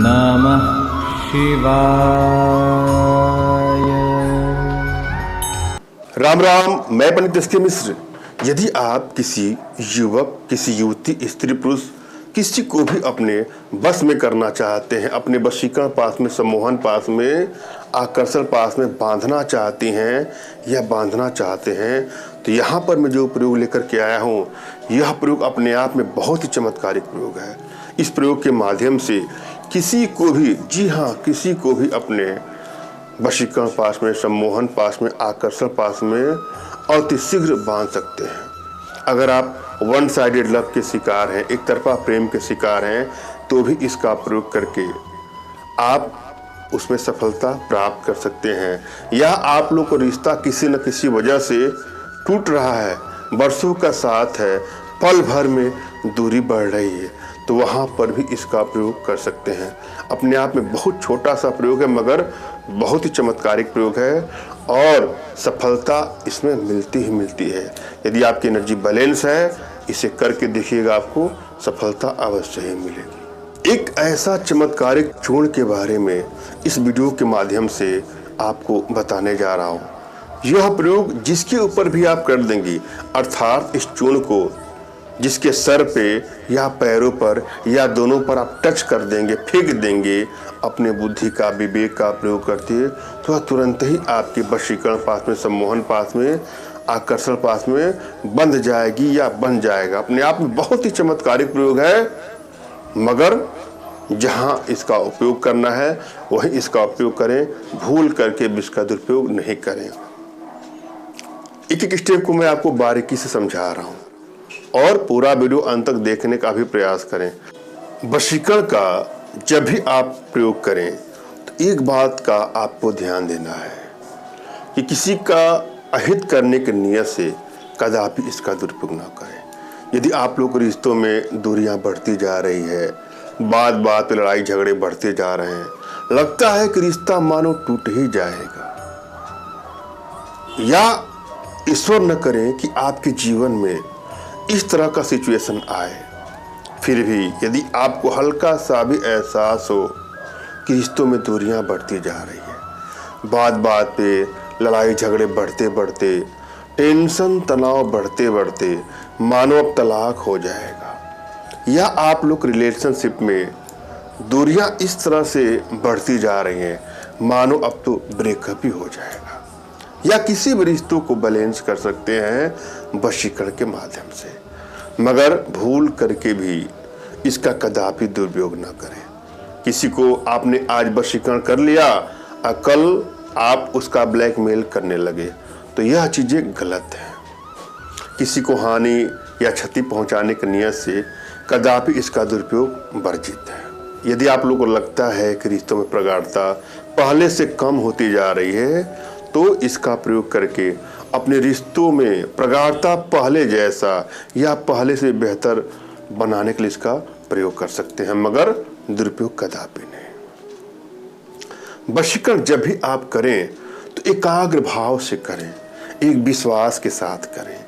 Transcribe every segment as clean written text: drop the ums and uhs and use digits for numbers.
नमः शिवाय। राम राम, मैं पंडित एस के मिश्र। यदि आप किसी युवक, किसी युवती, स्त्री पुरुष किसी को भी अपने बस में करना चाहते हैं, अपने वशीकरण पास में, सम्मोहन पास में, आकर्षण पास में बांधना चाहती हैं या बांधना चाहते हैं, तो यहाँ पर मैं जो प्रयोग लेकर के आया हूँ, यह प्रयोग अपने आप में बहुत ही चमत्कारिक प्रयोग है। इस प्रयोग के माध्यम से किसी को भी, जी हाँ, किसी को भी अपने वशीकरण पास में, सम्मोहन पास में, आकर्षण पास में अति शीघ्र बांध सकते हैं। अगर आप वन साइडेड लव के शिकार हैं, एक तरफा प्रेम के शिकार हैं, तो भी इसका प्रयोग करके आप उसमें सफलता प्राप्त कर सकते हैं। या आप लोग को रिश्ता किसी न किसी वजह से टूट रहा है, वर्षों का साथ है, पल भर में दूरी बढ़ रही है, तो वहाँ पर भी इसका प्रयोग कर सकते हैं। अपने आप में बहुत छोटा सा प्रयोग है, मगर बहुत ही चमत्कारिक प्रयोग है और सफलता इसमें मिलती ही मिलती है। यदि आपकी एनर्जी बैलेंस है, इसे करके देखिएगा, आपको सफलता अवश्य ही मिलेगी। एक ऐसा चमत्कारिक चूर्ण के बारे में इस वीडियो के माध्यम से आपको बताने जा रहा हूँ। यह प्रयोग जिसके ऊपर भी आप कर देंगी, अर्थात इस चूर्ण को जिसके सर पे या पैरों पर या दोनों पर आप टच कर देंगे, फेंक देंगे, अपने बुद्धि का, विवेक का प्रयोग करते हैं, तो तुरंत ही आपके वशीकरण पास में, सम्मोहन पास में, आकर्षण पास में बंध जाएगी या बन जाएगा। अपने आप में बहुत ही चमत्कारिक प्रयोग है, मगर जहाँ इसका उपयोग करना है वहीं इसका उपयोग करें, भूल करके भी इसका दुरुपयोग नहीं करें। एक एक स्टेप को मैं आपको बारीकी से समझा रहा हूँ और पूरा वीडियो अंत तक देखने का भी प्रयास करें। वशीकरण का जब भी आप प्रयोग करें तो एक बात का आपको ध्यान देना है कि किसी का अहित करने की नियत से कदापि इसका दुरुपयोग ना करें। यदि आप लोग रिश्तों में दूरियां बढ़ती जा रही है, बात बात पे लड़ाई झगड़े बढ़ते जा रहे हैं, लगता है कि रिश्ता मानो टूट ही जाएगा, या ईश्वर न करे कि आपके जीवन में इस तरह का सिचुएशन आए, फिर भी यदि आपको हल्का सा भी एहसास हो कि रिश्तों में दूरियां बढ़ती जा रही है, बात बात पे लड़ाई झगड़े बढ़ते बढ़ते, टेंशन तनाव बढ़ते बढ़ते मानो अब तलाक हो जाएगा, या आप लोग रिलेशनशिप में दूरियां इस तरह से बढ़ती जा रही हैं मानो अब तो ब्रेकअप ही हो जाएगा, या किसी भी रिश्तों को बैलेंस कर सकते हैं वशीकरण के माध्यम से, मगर भूल करके भी इसका कदापि दुरुपयोग न करें। किसी को आपने आज वशीकरण कर लिया और कल आप उसका ब्लैकमेल करने लगे, तो यह चीज़ें गलत हैं। किसी को हानि या क्षति पहुंचाने की नियत से कदापि इसका दुरुपयोग वर्जित है। यदि आप लोगों को लगता है कि रिश्तों में प्रगाढ़ता पहले से कम होती जा रही है, तो इसका प्रयोग करके अपने रिश्तों में प्रगाढ़ता पहले जैसा या पहले से बेहतर बनाने के लिए इसका प्रयोग कर सकते हैं, मगर दुरुपयोग कदापि नहीं। वशीकरण जब भी आप करें तो एकाग्र भाव से करें, एक विश्वास के साथ करें।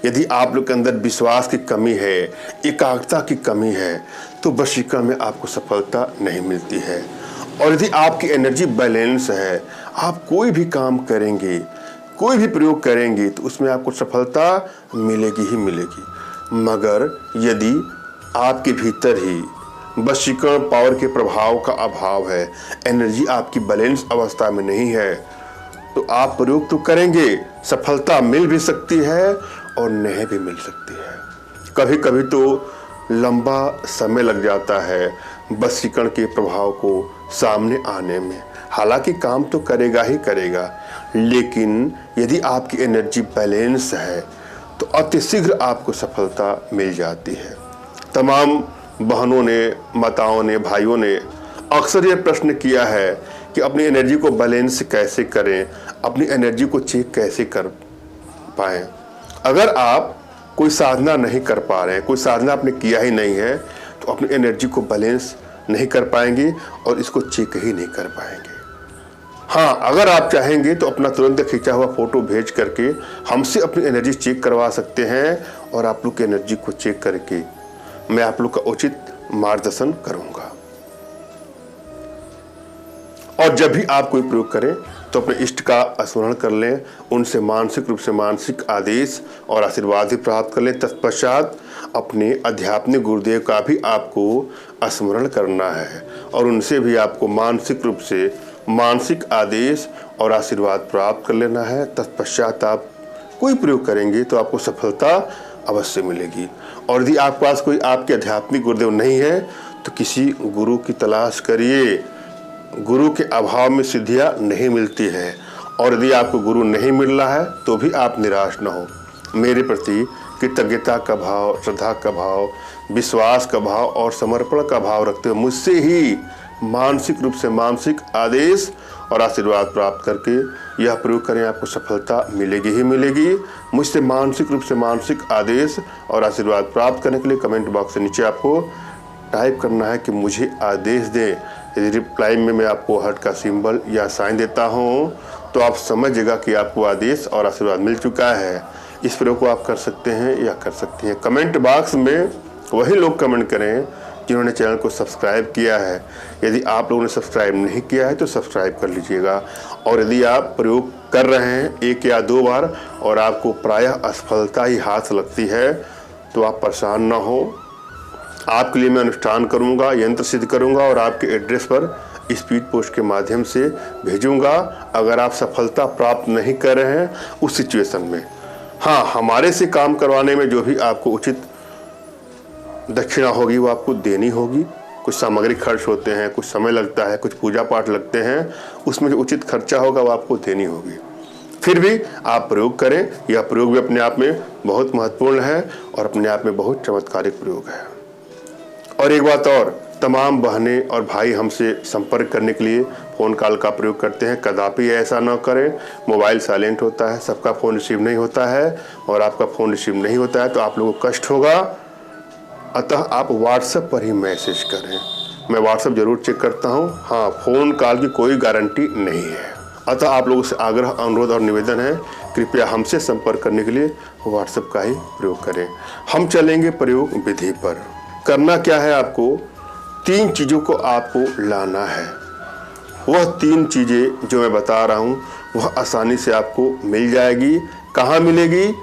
यदि आप लोग के अंदर विश्वास की कमी है, एकाग्रता की कमी है, तो वशीकरण में आपको सफलता नहीं मिलती है। और यदि आपकी एनर्जी बैलेंस है, आप कोई भी काम करेंगे, कोई भी प्रयोग करेंगे, तो उसमें आपको सफलता मिलेगी ही मिलेगी। मगर यदि आपके भीतर ही वशीकरण पावर के प्रभाव का अभाव है, एनर्जी आपकी बैलेंस अवस्था में नहीं है, तो आप प्रयोग तो करेंगे, सफलता मिल भी सकती है और नहीं भी मिल सकती है। कभी कभी तो लंबा समय लग जाता है वशीकरण के प्रभाव को सामने आने में। हालांकि काम तो करेगा ही करेगा, लेकिन यदि आपकी एनर्जी बैलेंस है तो अतिशीघ्र आपको सफलता मिल जाती है। तमाम बहनों ने, माताओं ने, भाइयों ने अक्सर ये प्रश्न किया है कि अपनी एनर्जी को बैलेंस कैसे करें, अपनी एनर्जी को चेक कैसे कर पाएं। अगर आप कोई साधना नहीं कर पा रहे हैं, कोई साधना आपने किया ही नहीं है, तो अपनी एनर्जी को बैलेंस नहीं कर पाएंगे और इसको चेक ही नहीं कर पाएंगे। हाँ, अगर आप चाहेंगे तो अपना तुरंत खींचा हुआ फोटो भेज करके हमसे अपनी एनर्जी चेक करवा सकते हैं और आप लोग की एनर्जी को चेक करके मैं आप लोग का उचित मार्गदर्शन करूंगा। और जब भी आप कोई प्रयोग करें तो अपने इष्ट का स्मरण कर लें, उनसे मानसिक रूप से मानसिक आदेश और आशीर्वाद भी प्राप्त कर लें। तत्पश्चात अपने आध्यात्मिक गुरुदेव का भी आपको स्मरण करना है और उनसे भी आपको मानसिक रूप से मानसिक आदेश और आशीर्वाद प्राप्त कर लेना है। तत्पश्चात आप कोई प्रयोग करेंगे तो आपको सफलता अवश्य मिलेगी। और यदि आपके पास कोई आपके आध्यात्मिक गुरुदेव नहीं है तो किसी गुरु की तलाश करिए। गुरु के अभाव में सिद्धियां नहीं मिलती है, और यदि आपको गुरु नहीं मिल रहा है तो भी आप निराश न हो। मेरे प्रति कृतज्ञता का भाव, श्रद्धा का भाव, विश्वास का भाव और समर्पण का भाव रखते हुए मुझसे ही मानसिक रूप से मानसिक आदेश और आशीर्वाद प्राप्त करके यह प्रयोग करें, आपको सफलता मिलेगी ही मिलेगी। मुझसे मानसिक रूप से मानसिक आदेश और आशीर्वाद प्राप्त करने के लिए कमेंट बॉक्स से नीचे आपको टाइप करना है कि मुझे आदेश दें। यदि रिप्लाई में मैं आपको हार्ट का सिंबल या साइन देता हूं तो आप समझिएगा कि आपको आदेश और आशीर्वाद मिल चुका है। इस प्रयोग को आप कर सकते हैं या कर सकती हैं। कमेंट बॉक्स में वही लोग कमेंट करें जिन्होंने चैनल को सब्सक्राइब किया है। यदि आप लोगों ने सब्सक्राइब नहीं किया है तो सब्सक्राइब कर लीजिएगा। और यदि आप प्रयोग कर रहे हैं 1 या 2 बार और आपको प्रायः असफलता ही हाथ लगती है तो आप परेशान ना हो। आपके लिए मैं अनुष्ठान करूंगा, यंत्र सिद्ध करूंगा और आपके एड्रेस पर स्पीड पोस्ट के माध्यम से भेजूंगा। अगर आप सफलता प्राप्त नहीं कर रहे हैं उस सिचुएशन में, हाँ, हमारे से काम करवाने में जो भी आपको उचित दक्षिणा होगी वो आपको देनी होगी। कुछ सामग्री खर्च होते हैं, कुछ समय लगता है, कुछ पूजा पाठ लगते हैं, उसमें जो उचित खर्चा होगा वो आपको देनी होगी। फिर भी आप प्रयोग करें। यह प्रयोग भी अपने आप में बहुत महत्वपूर्ण है और अपने आप में बहुत चमत्कारिक प्रयोग है। और एक बात और, तमाम बहनें और भाई हमसे संपर्क करने के लिए फ़ोन कॉल का प्रयोग करते हैं। कदापि ऐसा न करें। मोबाइल साइलेंट होता है, सबका फ़ोन रिसीव नहीं होता है, और आपका फ़ोन रिसीव नहीं होता है तो आप लोगों को कष्ट होगा। अतः आप व्हाट्सएप पर ही मैसेज करें। मैं व्हाट्सएप जरूर चेक करता हूँ। हाँ, फ़ोन कॉल की कोई गारंटी नहीं है। अतः आप लोगों से आग्रह, अनुरोध और निवेदन है, कृपया हमसे संपर्क करने के लिए व्हाट्सएप का ही प्रयोग करें। हम चलेंगे प्रयोग विधि पर। करना क्या है, आपको 3 चीज़ों को आपको लाना है। वह 3 चीज़ें जो मैं बता रहा हूँ वह आसानी से आपको मिल जाएगी। कहाँ मिलेगी?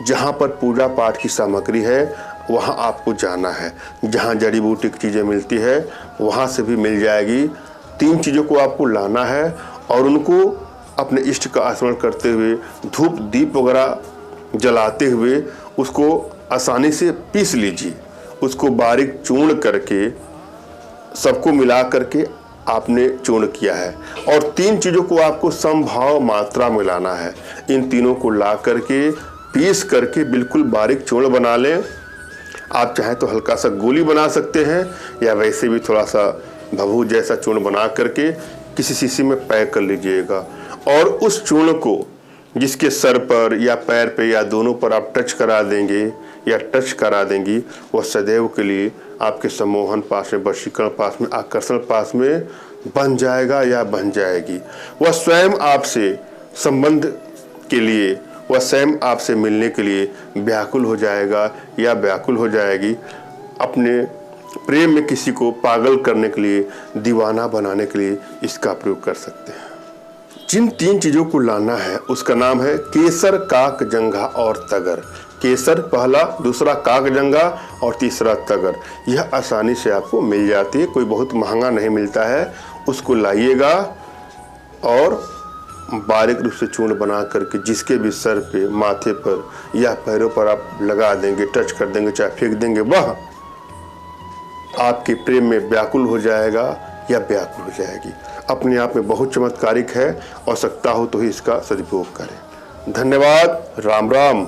जहाँ पर पूजा पाठ की सामग्री है वहाँ आपको जाना है। जहाँ जड़ी बूटी की चीज़ें मिलती है वहाँ से भी मिल जाएगी। 3 चीज़ों को आपको लाना है और उनको अपने इष्ट का स्मरण करते हुए, धूप दीप वगैरह जलाते हुए उसको आसानी से पीस लीजिए। उसको बारीक चूर्ण करके, सबको मिला करके आपने चूर्ण किया है। और 3 चीज़ों को आपको समभाव मात्रा में लाना है। इन तीनों को ला करके, पीस करके बिल्कुल बारीक चूर्ण बना लें। आप चाहें तो हल्का सा गोली बना सकते हैं या वैसे भी थोड़ा सा भभू जैसा चूर्ण बना करके किसी शीशी में पैक कर लीजिएगा। और उस चूर्ण को जिसके सर पर या पैर पे या दोनों पर आप टच करा देंगे या टच करा देंगी, वह सदैव के लिए आपके सम्मोहन पास में, वशीकरण पास में, आकर्षण पास में बन जाएगा या बन जाएगी। वह स्वयं आपसे संबंध के लिए, वह स्वयं आपसे मिलने के लिए व्याकुल हो जाएगा या व्याकुल हो जाएगी। अपने प्रेम में किसी को पागल करने के लिए, दीवाना बनाने के लिए इसका प्रयोग कर सकते हैं। जिन 3 चीज़ों को लाना है उसका नाम है केसर, काक जंघा और तगर। केसर पहला, दूसरा काक जंघा और तीसरा तगर। यह आसानी से आपको मिल जाती है, कोई बहुत महंगा नहीं मिलता है। उसको लाइएगा और बारीक रूप से चूर्ण बना करके जिसके भी सर पे, माथे पर या पैरों पर आप लगा देंगे, टच कर देंगे, चाहे फेंक देंगे, वह आपके प्रेम में व्याकुल हो जाएगा या व्याकुल हो जाएगी। अपने आप में बहुत चमत्कारिक है। आवश्यकता हो तो ही इसका सदुपयोग करें। धन्यवाद। राम राम।